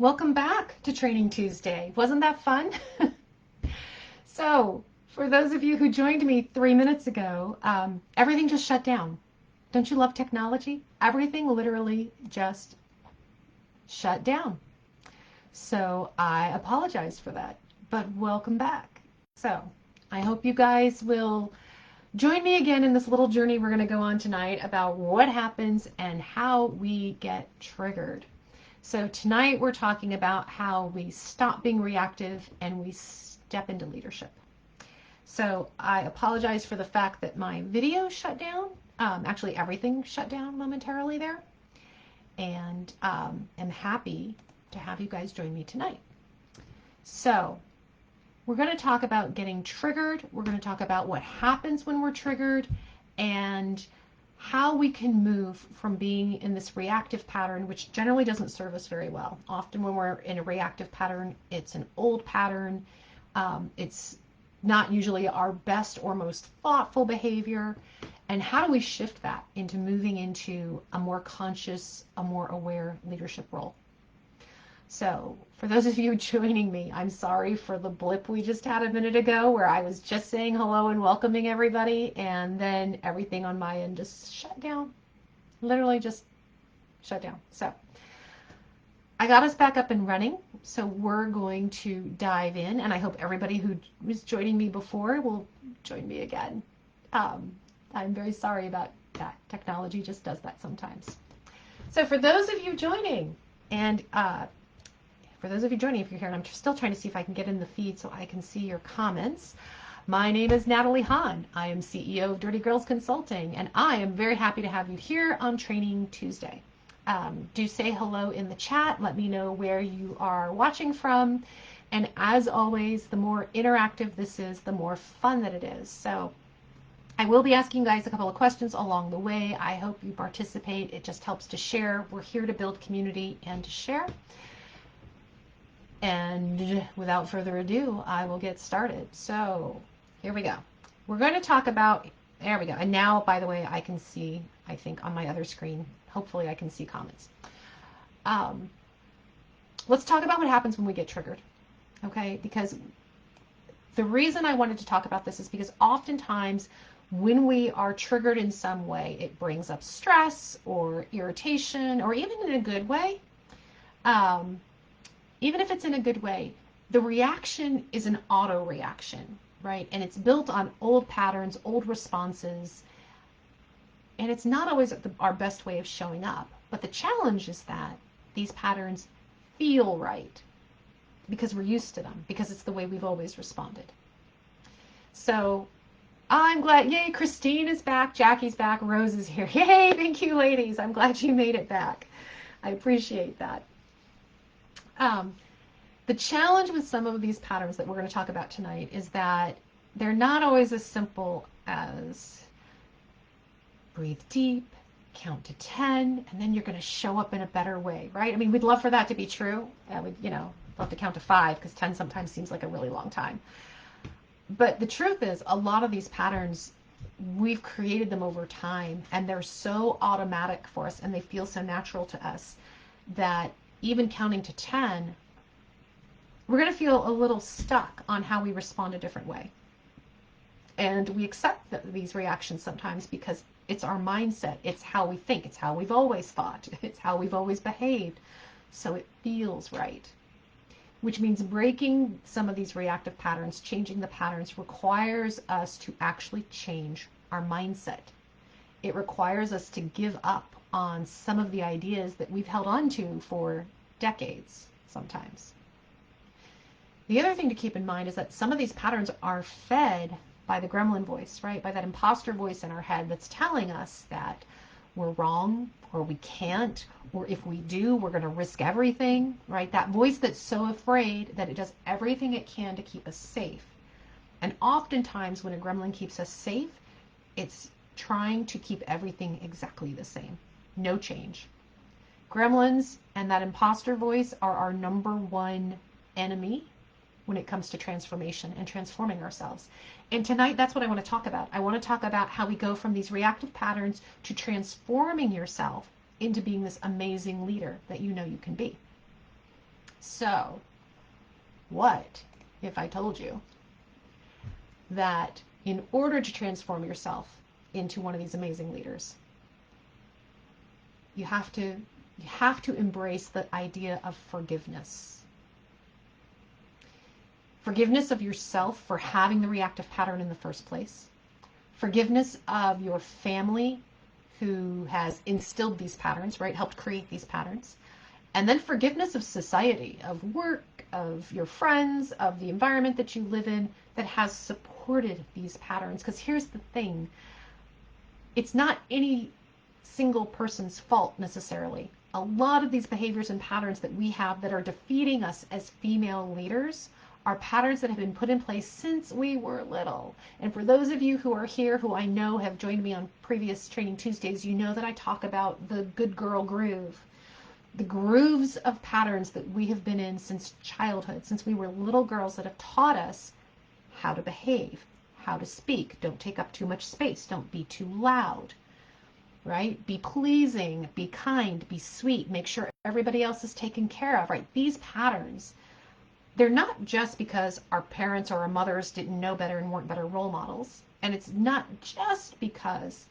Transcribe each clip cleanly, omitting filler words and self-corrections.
Welcome back to Training Tuesday. Wasn't that fun? So, for those of you who joined me 3 minutes ago, everything just shut down. Don't you love technology? Everything literally just shut down. So, I apologize for that, but welcome back. So, I hope you guys will join me again in this little journey we're going to go on tonight about what happens and how we get triggered. So tonight we're talking about how we stop being reactive and we step into leadership. So I apologize for the fact that my video shut down. Actually, everything shut down momentarily there. And I'm happy to have you guys join me tonight. So we're going to talk about getting triggered. We're going to talk about what happens when we're triggered and how we can move from being in this reactive pattern, which generally doesn't serve us very well. Often when we're in a reactive pattern, it's an old pattern. It's not usually our best or most thoughtful behavior. And how do we shift that into moving into a more conscious, a more aware leadership role? So for those of you joining me, I'm sorry for the blip we just had a minute ago where I was just saying hello and welcoming everybody, and then everything on my end just shut down. Literally just shut down. So I got us back up and running. So we're going to dive in, and I hope everybody who was joining me before will join me again. I'm very sorry about that. Technology just does that sometimes. So for those of you joining, and for those of you joining, if you're here, and I'm still trying to see if I can get in the feed so I can see your comments. My name is Natalie Hahn. I am CEO of Dirty Girls Consulting, and I am very happy to have you here on Training Tuesday. Do say hello in the chat. Let me know where you are watching from. And as always, the more interactive this is, the more fun that it is. So I will be asking you guys a couple of questions along the way. I hope you participate. It just helps to share. We're here to build community and to share. And without further ado, I will get started. So here we go. We're going to talk about, there we go. And now, by the way, I can see, I think on my other screen, hopefully I can see comments. Let's talk about what happens when we get triggered. Okay, because the reason I wanted to talk about this is because oftentimes when we are triggered in some way, it brings up stress or irritation, or even in a good way. Even if it's in a good way, the reaction is an auto reaction, right? And it's built on old patterns, old responses, and it's not always our best way of showing up. But the challenge is that these patterns feel right because we're used to them, because it's the way we've always responded. So I'm glad, yay, Christine is back, Jackie's back, Rose is here. Yay, thank you, ladies. I'm glad you made it back. I appreciate that. The challenge with some of these patterns that we're going to talk about tonight is that they're not always as simple as breathe deep, count to 10, and then you're going to show up in a better way, right? I mean, we'd love for that to be true. We'd, love to count to 5 because 10 sometimes seems like a really long time. But the truth is, a lot of these patterns, we've created them over time, and they're so automatic for us, and they feel so natural to us that even counting to 10, we're going to feel a little stuck on how we respond a different way. And we accept these reactions sometimes because it's our mindset. It's how we think. It's how we've always thought. It's how we've always behaved. So it feels right. Which means breaking some of these reactive patterns, changing the patterns, requires us to actually change our mindset. It requires us to give up on some of the ideas that we've held on to for decades sometimes. The other thing to keep in mind is that some of these patterns are fed by the gremlin voice, right? By that imposter voice in our head that's telling us that we're wrong, or we can't, or if we do, we're going to risk everything, right? That voice that's so afraid that it does everything it can to keep us safe. And oftentimes when a gremlin keeps us safe, it's trying to keep everything exactly the same. No change. Gremlins and that imposter voice are our #1 enemy when it comes to transformation and transforming ourselves. And tonight, that's what I want to talk about. I want to talk about how we go from these reactive patterns to transforming yourself into being this amazing leader that you know you can be. So, what if I told you that in order to transform yourself into one of these amazing leaders, you have to embrace the idea of forgiveness. Forgiveness of yourself for having the reactive pattern in the first place. Forgiveness of your family who has instilled these patterns, right? Helped create these patterns. And then forgiveness of society, of work, of your friends, of the environment that you live in that has supported these patterns. Because here's the thing, it's not any single person's fault necessarily. A lot of these behaviors and patterns that we have that are defeating us as female leaders are patterns that have been put in place since we were little. And for those of you who are here, who I know have joined me on previous Training Tuesdays, you know that I talk about the good girl groove. The grooves of patterns that we have been in since childhood, since we were little girls, that have taught us how to behave, how to speak. Don't take up too much space. Don't be too loud, right? Be pleasing, be kind, be sweet. Make sure everybody else is taken care of, right? These patterns, they're not just because our parents or our mothers didn't know better and weren't better role models. And it's not just because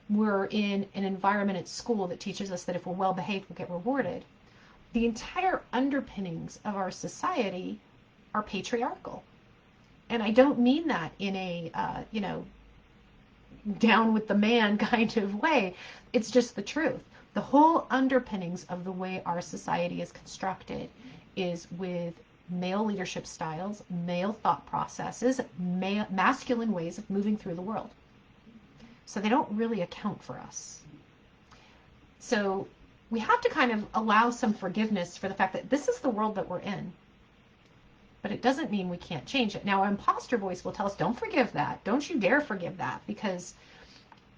we're in an environment at school that teaches us that if we're well behaved, we'll get rewarded. The entire underpinnings of our society are patriarchal. And I don't mean that in a, down with the man kind of way. It's just the truth. The whole underpinnings of the way our society is constructed is with male leadership styles, male thought processes, masculine ways of moving through the world. So they don't really account for us. So we have to kind of allow some forgiveness for the fact that this is the world that we're in. But it doesn't mean we can't change it. Now, our imposter voice will tell us, don't forgive that. Don't you dare forgive that. Because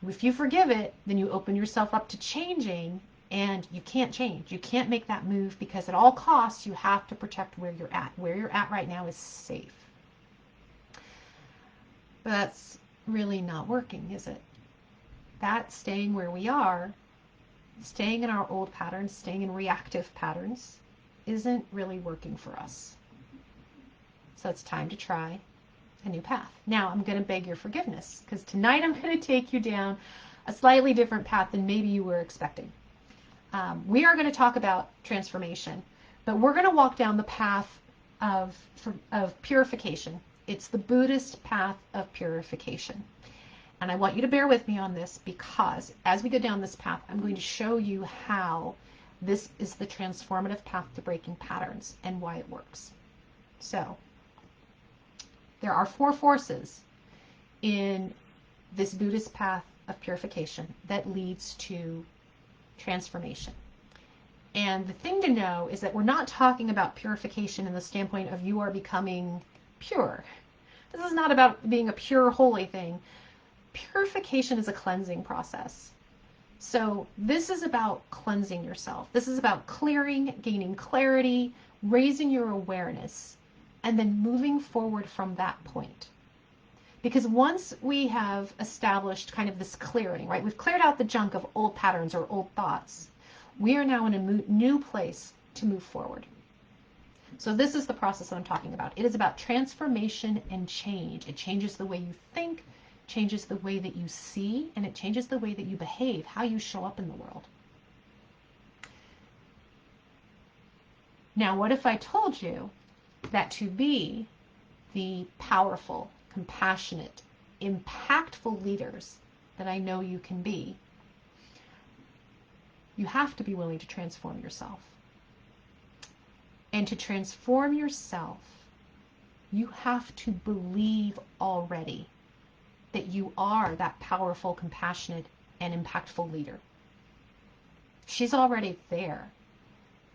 if you forgive it, then you open yourself up to changing, and you can't change. You can't make that move because at all costs, you have to protect where you're at. Where you're at right now is safe. But that's really not working, is it? That staying where we are, staying in our old patterns, staying in reactive patterns, isn't really working for us. So it's time to try a new path. Now, I'm going to beg your forgiveness because tonight I'm going to take you down a slightly different path than maybe you were expecting. We are going to talk about transformation, but we're going to walk down the path of purification. It's the Buddhist path of purification. And I want you to bear with me on this because as we go down this path, I'm going to show you how this is the transformative path to breaking patterns and why it works. So, there are 4 forces in this Buddhist path of purification that leads to transformation. And the thing to know is that we're not talking about purification in the standpoint of you are becoming pure. This is not about being a pure, holy thing. Purification is a cleansing process. So this is about cleansing yourself. This is about clearing, gaining clarity, raising your awareness, and then moving forward from that point. Because once we have established kind of this clearing, right, we've cleared out the junk of old patterns or old thoughts, we are now in a new place to move forward. So this is the process that I'm talking about. It is about transformation and change. It changes the way you think, changes the way that you see, and it changes the way that you behave, how you show up in the world. Now, what if I told you that to be the powerful, compassionate, impactful leaders that I know you can be, you have to be willing to transform yourself. And to transform yourself, you have to believe already that you are that powerful, compassionate, and impactful leader. She's already there.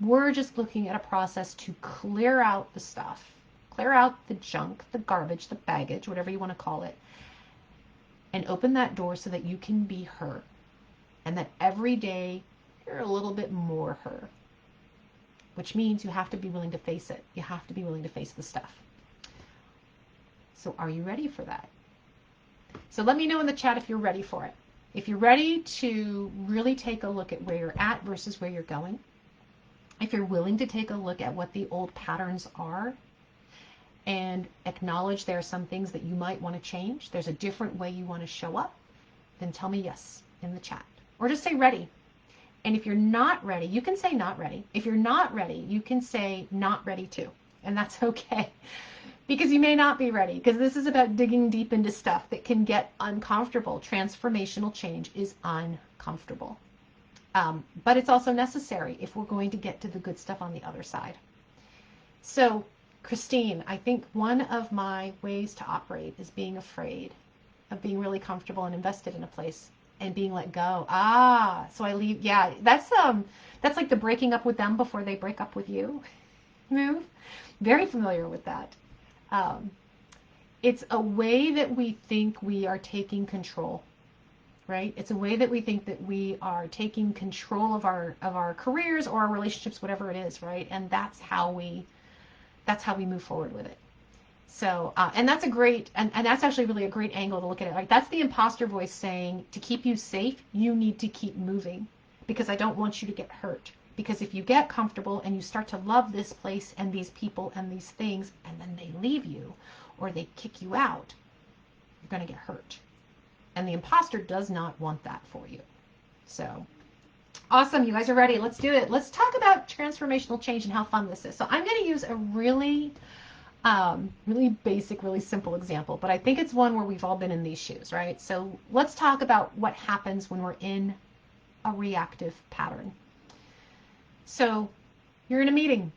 We're just looking at a process to clear out the stuff, clear out the junk, the garbage, the baggage, whatever you want to call it, and open that door so that you can be her. And that every day you're a little bit more her, which means you have to be willing to face it. You have to be willing to face the stuff. So are you ready for that? So let me know in the chat if you're ready for it. If you're ready to really take a look at where you're at versus where you're going, if you're willing to take a look at what the old patterns are and acknowledge there are some things that you might want to change, there's a different way you want to show up, then tell me yes in the chat. Or just say ready. And if you're not ready, you can say not ready. If you're not ready, you can say not ready too. And that's okay. Because you may not be ready. Because this is about digging deep into stuff that can get uncomfortable. Transformational change is uncomfortable. But it's also necessary if we're going to get to the good stuff on the other side. So, Christine, I think one of my ways to operate is being afraid of being really comfortable and invested in a place and being let go. So I leave. Yeah, that's like the breaking up with them before they break up with you move. Very familiar with that. It's a way that we think we are taking control, right? It's a way that we think that we are taking control of our careers or our relationships, whatever it is, right? And that's how we move forward with it. So, and that's a great, and that's actually really a great angle to look at it. Like, that's the imposter voice saying, to keep you safe, you need to keep moving because I don't want you to get hurt. Because if you get comfortable and you start to love this place and these people and these things, and then they leave you or they kick you out, you're going to get hurt. And the imposter does not want that for you. So, awesome. You guys are ready. Let's do it. Let's talk about transformational change and how fun this is. So I'm going to use a really basic, really simple example, but I think it's one where we've all been in these shoes, right? So let's talk about what happens when we're in a reactive pattern. So you're in a meeting.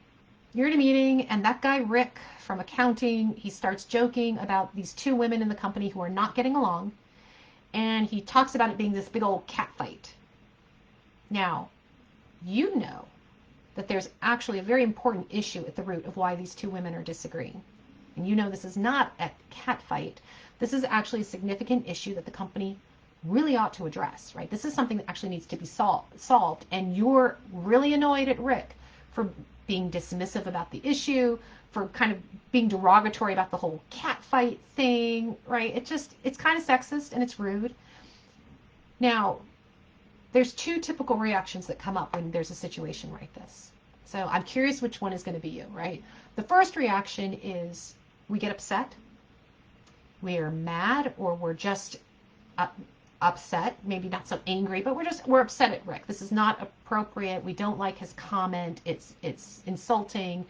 And that guy, Rick, from accounting, he starts joking about these two women in the company who are not getting along, and he talks about it being this big old cat fight. Now, you know that there's actually a very important issue at the root of why these two women are disagreeing. And you know this is not a cat fight. This is actually a significant issue that the company really ought to address, right? This is something that actually needs to be solved. And you're really annoyed at Rick for being dismissive about the issue, for kind of being derogatory about the whole cat fight thing, right? It's kind of sexist and it's rude. Now, there's two typical reactions that come up when there's a situation like this. So I'm curious which one is going to be you, right? The first reaction is we get upset, we are mad, or we're just upset, maybe not so angry, but we're upset at Rick. This is not appropriate. We don't like his comment. It's insulting,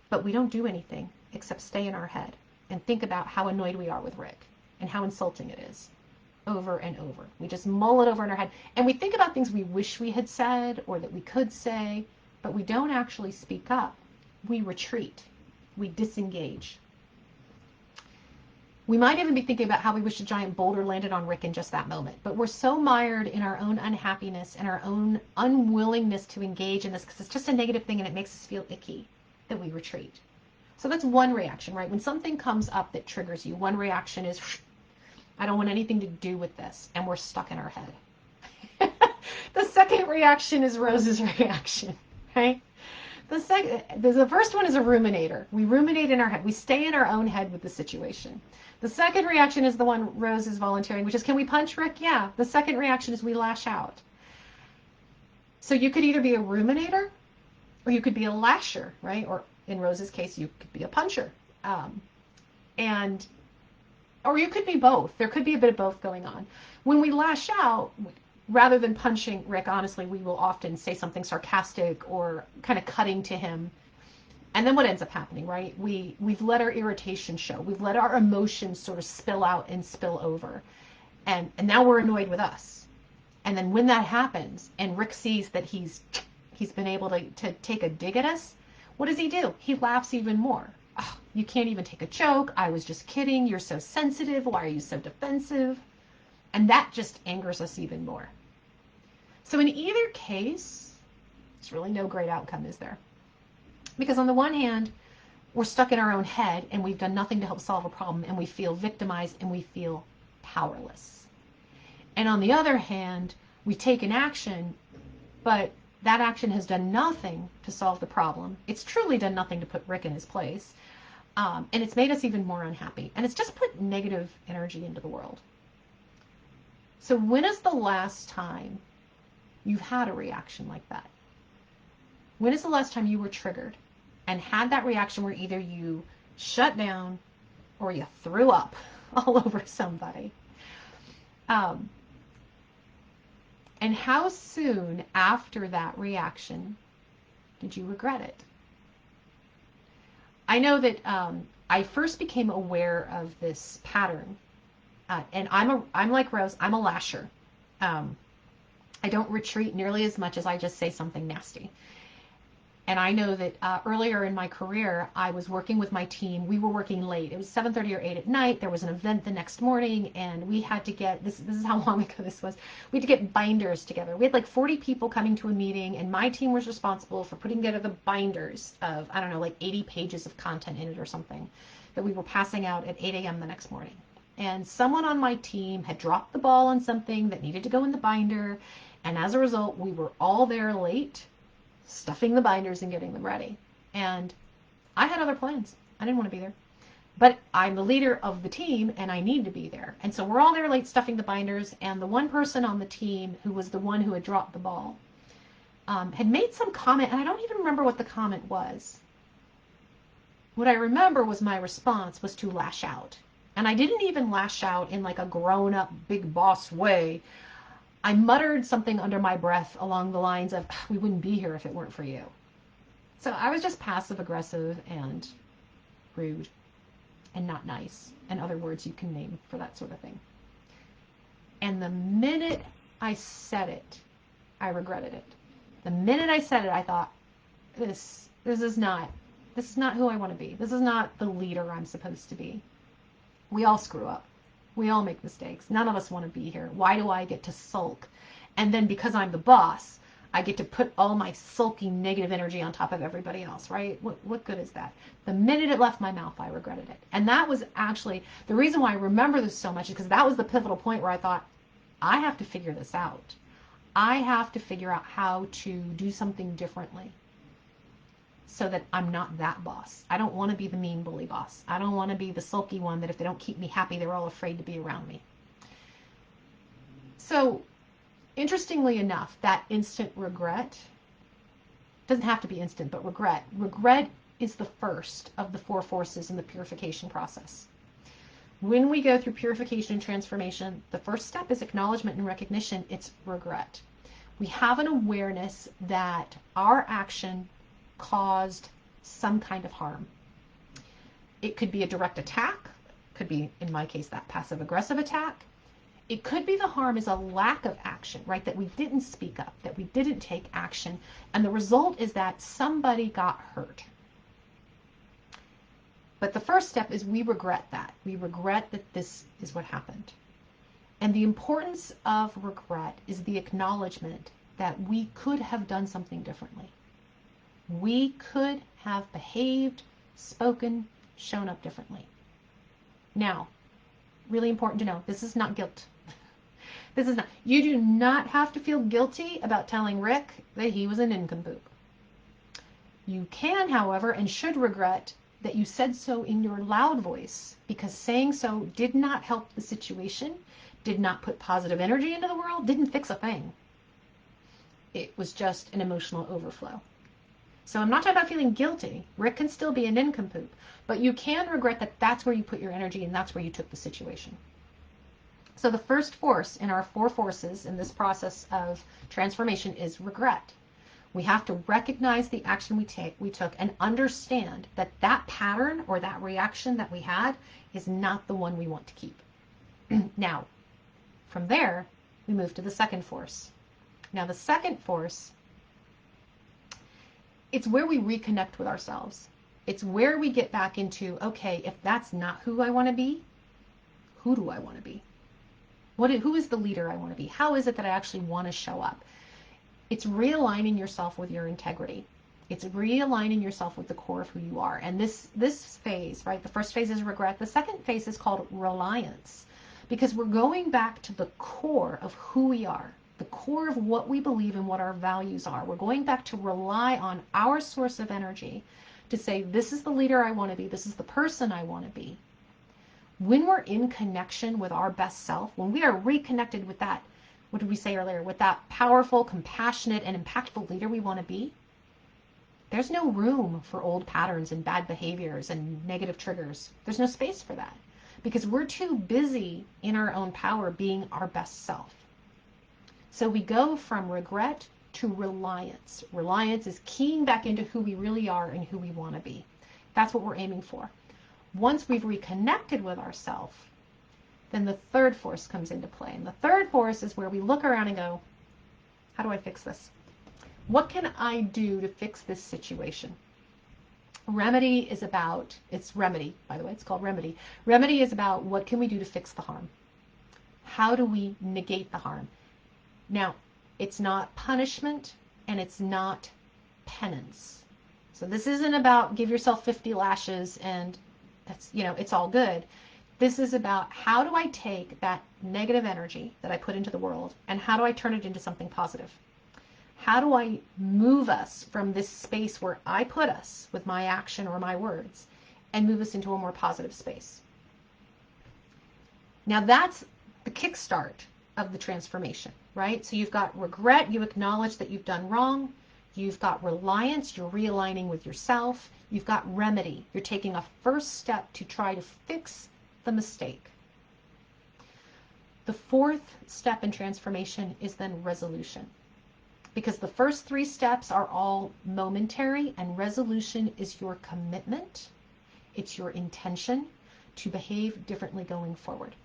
but we don't do anything except stay in our head and think about how annoyed we are with Rick and how insulting it is. Over and over. We just mull it over in our head. And we think about things we wish we had said or that we could say, but we don't actually speak up. We retreat. We disengage. We might even be thinking about how we wish a giant boulder landed on Rick in just that moment. But we're so mired in our own unhappiness and our own unwillingness to engage in this because it's just a negative thing and it makes us feel icky that we retreat. So that's one reaction, right? When something comes up that triggers you, one reaction is, I don't want anything to do with this, and we're stuck in our head. The second reaction is Rose's reaction, right? The first one is a ruminator. We ruminate in our head. We stay in our own head with the situation. The second reaction is the one Rose is volunteering, which is, can we punch Rick? Yeah. The second reaction is we lash out. So you could either be a ruminator or you could be a lasher, right? Or in Rose's case, you could be a puncher. Or you could be both. There could be a bit of both going on. When we lash out, rather than punching Rick, honestly, we will often say something sarcastic or kind of cutting to him. And then what ends up happening, right? We've let our irritation show. We've let our emotions sort of spill out and spill over. And now we're annoyed with us. And then when that happens and Rick sees that he's been able to take a dig at us, what does he do? He laughs even more. Oh, you can't even take a joke. I was just kidding. You're so sensitive. Why are you so defensive? And that just angers us even more. So in either case, there's really no great outcome, is there? Because on the one hand, we're stuck in our own head and we've done nothing to help solve a problem and we feel victimized and we feel powerless. And on the other hand, we take an action, but that action has done nothing to solve the problem. It's truly done nothing to put Rick in his place. And it's made us even more unhappy. And it's just put negative energy into the world. So when is the last time you've had a reaction like that? When is the last time you were triggered and had that reaction where either you shut down or you threw up all over somebody? And how soon after that reaction did you regret it? I know that I first became aware of this pattern, and I'm like Rose. I'm a lasher. I don't retreat nearly as much as I just say something nasty. And I know that earlier in my career, I was working with my team. We were working late. It was 7:30 or 8 at night. There was an event the next morning, and we had to get, this is how long ago this was, we had to get binders together. We had like 40 people coming to a meeting, and my team was responsible for putting together the binders of, I don't know, like 80 pages of content in it or something that we were passing out at 8 a.m. the next morning. And someone on my team had dropped the ball on something that needed to go in the binder, and as a result, we were all there late, stuffing the binders and getting them ready. And I had other plans. I didn't want to be there. But I'm the leader of the team and I need to be there. And so we're all there late stuffing the binders, and the one person on the team who was the one who had dropped the ball had made some comment, and I don't even remember what the comment was. What I remember was my response was to lash out. And I didn't even lash out in like a grown-up big boss way. I muttered something under my breath along the lines of, we wouldn't be here if it weren't for you. So I was just passive aggressive and rude and not nice, and other words you can name for that sort of thing. And the minute I said it, I regretted it. The minute I said it, I thought, this is not who I want to be. This is not the leader I'm supposed to be. We all screw up. We all make mistakes. None of us want to be here. Why do I get to sulk? And then because I'm the boss, I get to put all my sulky negative energy on top of everybody else, right? What good is that? The minute it left my mouth, I regretted it. And that was actually, the reason why I remember this so much is because that was the pivotal point where I thought, I have to figure this out. I have to figure out how to do something differently so that I'm not that boss. I don't want to be the mean bully boss. I don't want to be the sulky one that if they don't keep me happy, they're all afraid to be around me. So, interestingly enough, that instant regret, doesn't have to be instant, but regret is the first of the 4 forces in the purification process. When we go through purification and transformation, the first step is acknowledgement and recognition. It's regret. We have an awareness that our action caused some kind of harm. It could be a direct attack, could be, in my case, that passive-aggressive attack. It could be the harm is a lack of action, right? That we didn't speak up, that we didn't take action, and the result is that somebody got hurt. But the first step is we regret that. We regret that this is what happened. And the importance of regret is the acknowledgement that we could have done something differently. We could have behaved, spoken, shown up differently. Now, really important to know, this is not guilt. This is not, you do not have to feel guilty about telling Rick that he was a nincompoop. You can, however, and should regret that you said so in your loud voice, because saying so did not help the situation, did not put positive energy into the world, didn't fix a thing. It was just an emotional overflow. So I'm not talking about feeling guilty. Rick can still be a nincompoop, but you can regret that that's where you put your energy and that's where you took the situation. So the first force in our 4 forces in this process of transformation is regret. We have to recognize the action we took and understand that that pattern or that reaction that we had is not the one we want to keep. Now, from there, we move to the second force. Now, the second force, it's where we reconnect with ourselves. It's where we get back into, okay, if that's not who I want to be, who do I want to be? Who is the leader I want to be? How is it that I actually want to show up? It's realigning yourself with your integrity. It's realigning yourself with the core of who you are. And this phase, right? The first phase is regret. The second phase is called reliance, because we're going back to the core of who we are, the core of what we believe and what our values are. We're going back to rely on our source of energy to say, this is the leader I want to be. This is the person I want to be. When we're in connection with our best self, when we are reconnected with that, what did we say earlier, with that powerful, compassionate, and impactful leader we want to be, There's no room for old patterns and bad behaviors and negative triggers. There's no space for that because we're too busy in our own power being our best self. So we go from regret to reliance. Reliance is keying back into who we really are and who we want to be. That's what we're aiming for. Once we've reconnected with ourselves, then the third force comes into play. And the third force is where we look around and go, how do I fix this? What can I do to fix this situation? Remedy is about, it's remedy, by the way, it's called remedy. Remedy is about what can we do to fix the harm? How do we negate the harm? Now, it's not punishment and it's not penance. So this isn't about give yourself 50 lashes and that's, it's all good. This is about how do I take that negative energy that I put into the world and how do I turn it into something positive? How do I move us from this space where I put us with my action or my words and move us into a more positive space? Now that's the kickstart of the transformation, right? So you've got regret, you acknowledge that you've done wrong. You've got reliance, you're realigning with yourself. You've got remedy, you're taking a first step to try to fix the mistake. The fourth step in transformation is then resolution. Because the first three steps are all momentary and resolution is your commitment. It's your intention to behave differently going forward.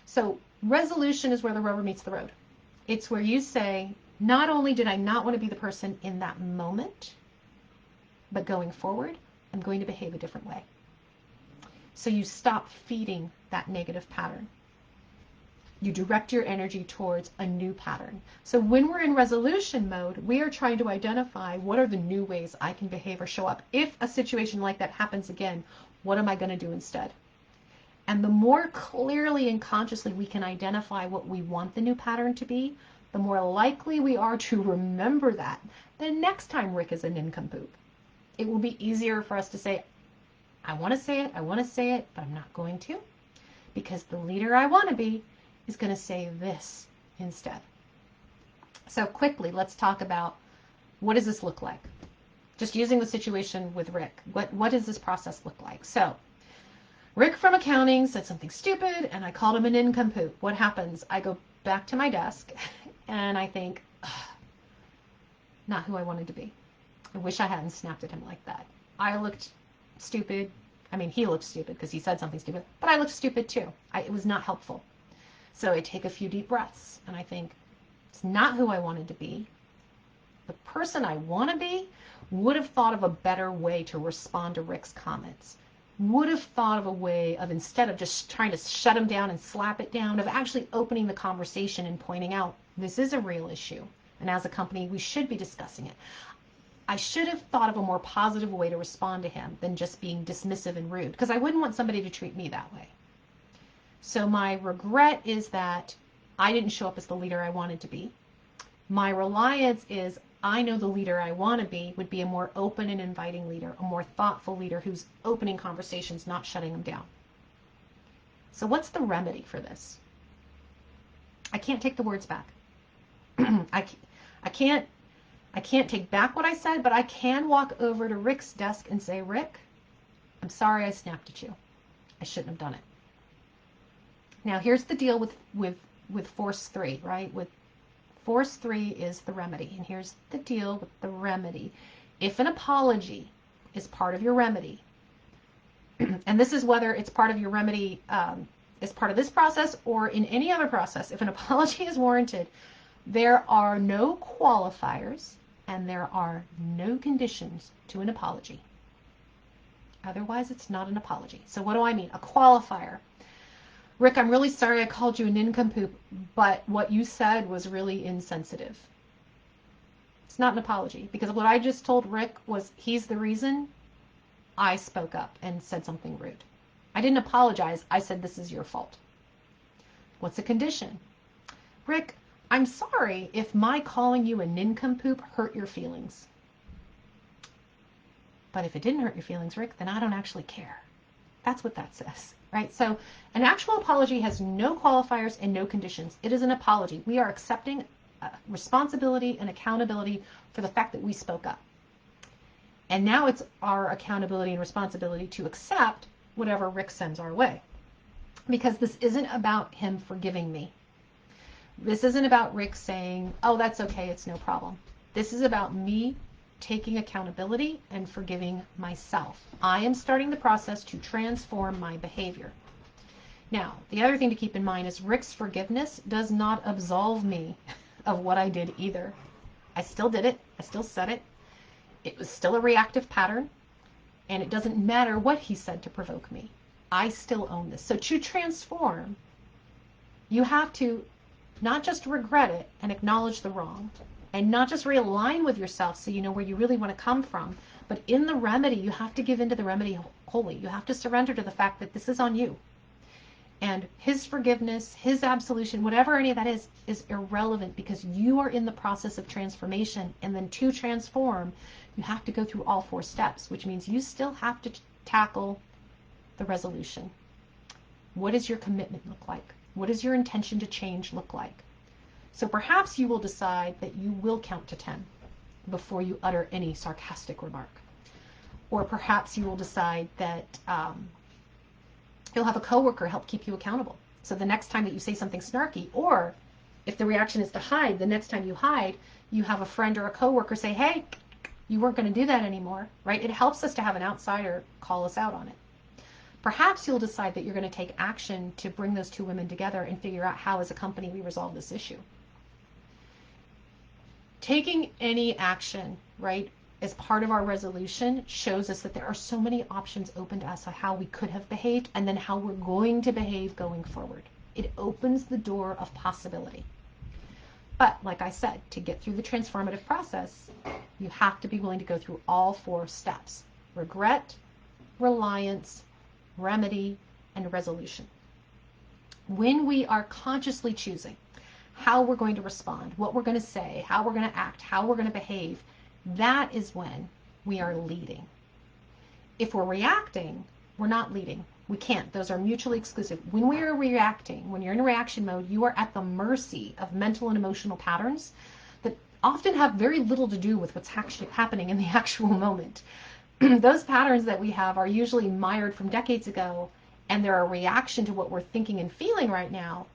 So resolution is where the rubber meets the road. It's where you say, not only did I not want to be the person in that moment, but going forward, I'm going to behave a different way. So you stop feeding that negative pattern. You direct your energy towards a new pattern. So when we're in resolution mode, we are trying to identify what are the new ways I can behave or show up. If a situation like that happens again, what am I going to do instead? And the more clearly and consciously we can identify what we want the new pattern to be, the more likely we are to remember that the next time Rick is a nincompoop. It will be easier for us to say, I want to say it, but I'm not going to, because the leader I want to be is going to say this instead. So quickly, let's talk about what does this look like? Just using the situation with Rick, what does this process look like? So Rick from accounting said something stupid and I called him a nincompoop. What happens? I go back to my desk and I think, not who I wanted to be. I wish I hadn't snapped at him like that. I looked stupid. I mean, he looked stupid because he said something stupid, but I looked stupid too. It was not helpful. So I take a few deep breaths and I think, it's not who I wanted to be. The person I want to be would have thought of a better way to respond to Rick's comments. Would have thought of a way of, instead of just trying to shut him down and slap it down, of actually opening the conversation and pointing out, this is a real issue. And as a company, we should be discussing it. I should have thought of a more positive way to respond to him than just being dismissive and rude, because I wouldn't want somebody to treat me that way. So my regret is that I didn't show up as the leader I wanted to be. My reliance is I know the leader I want to be would be a more open and inviting leader, a more thoughtful leader who's opening conversations, not shutting them down. So what's the remedy for this? I can't take the words back. I can't take back what I said, but I can walk over to Rick's desk and say, Rick, I'm sorry I snapped at you. I shouldn't have done it. Now here's the deal with force 3, right? With force 3 is the remedy. And here's the deal with the remedy. If an apology is part of your remedy, and this is whether it's part of your remedy as part of this process or in any other process, if an apology is warranted, there are no qualifiers and there are no conditions to an apology. Otherwise, it's not an apology. So what do I mean? A qualifier. Rick, I'm really sorry I called you a nincompoop, but what you said was really insensitive. It's not an apology, because what I just told Rick was he's the reason I spoke up and said something rude. I didn't apologize. I said this is your fault. What's a condition? Rick, I'm sorry if my calling you a nincompoop hurt your feelings. But if it didn't hurt your feelings, Rick, then I don't actually care. That's what that says, right? So an actual apology has no qualifiers and no conditions. It is an apology. We are accepting responsibility and accountability for the fact that we spoke up. And now it's our accountability and responsibility to accept whatever Rick sends our way. Because this isn't about him forgiving me. This isn't about Rick saying, oh, that's okay, it's no problem. This is about me taking accountability and forgiving myself. I am starting the process to transform my behavior. Now, the other thing to keep in mind is Rick's forgiveness does not absolve me of what I did either. I still did it. I still said it. It was still a reactive pattern, and it doesn't matter what he said to provoke me. I still own this. So to transform, you have to not just regret it and acknowledge the wrong, and not just realign with yourself so you know where you really want to come from, but in the remedy, you have to give into the remedy wholly. You have to surrender to the fact that this is on you. And his forgiveness, his absolution, whatever any of that is irrelevant, because you are in the process of transformation. And then to transform, you have to go through all 4 steps, which means you still have to tackle the resolution. What does your commitment look like? What does your intention to change look like? So perhaps you will decide that you will count to 10 before you utter any sarcastic remark. Or perhaps you will decide that you'll have a coworker help keep you accountable. So the next time that you say something snarky, or if the reaction is to hide, the next time you hide, you have a friend or a coworker say, hey, you weren't going to do that anymore, right? It helps us to have an outsider call us out on it. Perhaps you'll decide that you're going to take action to bring those 2 women together and figure out how as a company we resolve this issue. Taking any action, right, as part of our resolution shows us that there are so many options open to us of how we could have behaved and then how we're going to behave going forward. It opens the door of possibility. But like I said, to get through the transformative process, you have to be willing to go through all 4 steps: regret, reliance, remedy, and resolution. When we are consciously choosing how we're going to respond, what we're going to say, how we're going to act, how we're going to behave, that is when we are leading. If we're reacting, we're not leading. We can't. Those are mutually exclusive. When we are reacting, when you're in reaction mode, you are at the mercy of mental and emotional patterns that often have very little to do with what's actually happening in the actual moment. Those patterns that we have are usually mired from decades ago, and they're a reaction to what we're thinking and feeling right now.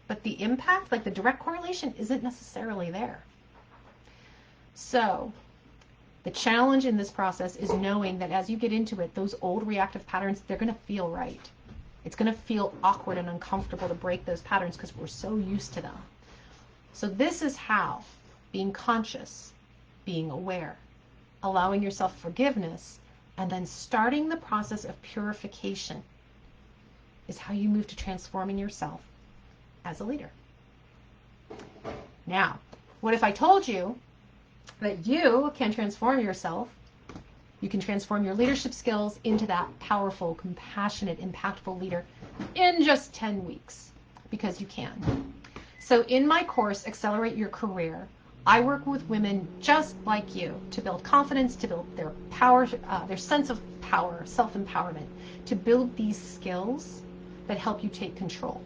But the impact, like the direct correlation, isn't necessarily there. So the challenge in this process is knowing that as you get into it, those old reactive patterns, they're going to feel right. It's going to feel awkward and uncomfortable to break those patterns because we're so used to them. So this is how being conscious, being aware, allowing yourself forgiveness, and then starting the process of purification is how you move to transforming yourself as a leader. Now, what if I told you that you can transform yourself, you can transform your leadership skills into that powerful, compassionate, impactful leader in just 10 weeks? Because you can. So in my course, Accelerate Your Career, I work with women just like you to build confidence, to build their power, their sense of power, self-empowerment, to build these skills that help you take control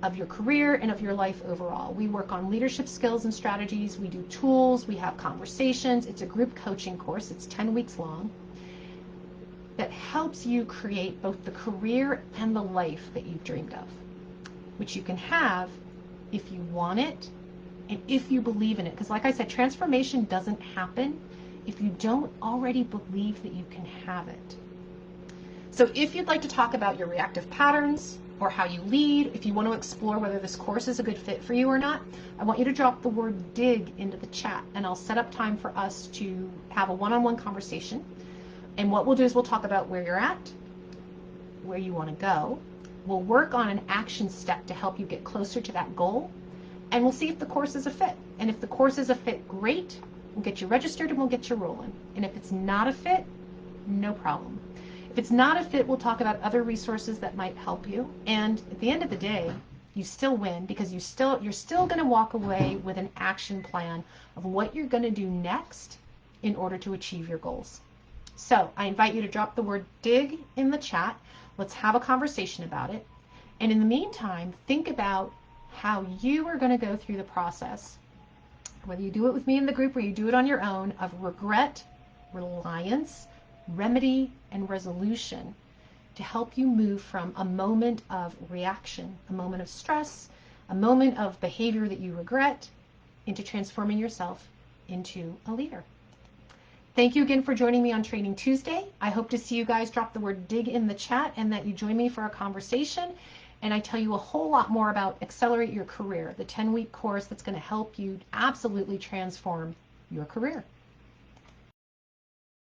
of your career and of your life overall. We work on leadership skills and strategies. We do tools. We have conversations. It's a group coaching course. It's 10 weeks long that helps you create both the career and the life that you've dreamed of, which you can have if you want it and if you believe in it. Because like I said, transformation doesn't happen if you don't already believe that you can have it. So if you'd like to talk about your reactive patterns or how you lead, if you want to explore whether this course is a good fit for you or not, I want you to drop the word dig into the chat, and I'll set up time for us to have a one-on-one conversation. And what we'll do is we'll talk about where you're at, where you want to go. We'll work on an action step to help you get closer to that goal, and we'll see if the course is a fit. And if the course is a fit, great. We'll get you registered and we'll get you rolling. And if it's not a fit, no problem. If it's not a fit, we'll talk about other resources that might help you. And at the end of the day, you still win because you're still going to walk away with an action plan of what you're going to do next in order to achieve your goals. So I invite you to drop the word dig in the chat. Let's have a conversation about it. And in the meantime, think about how you are going to go through the process, whether you do it with me in the group or you do it on your own, of regret, reliance, remedy, and resolution to help you move from a moment of reaction, a moment of stress, a moment of behavior that you regret, into transforming yourself into a leader. Thank you again for joining me on Training Tuesday. I hope to see you guys drop the word dig in the chat and that you join me for a conversation. And I tell you a whole lot more about Accelerate Your Career, the 10-week course that's going to help you absolutely transform your career.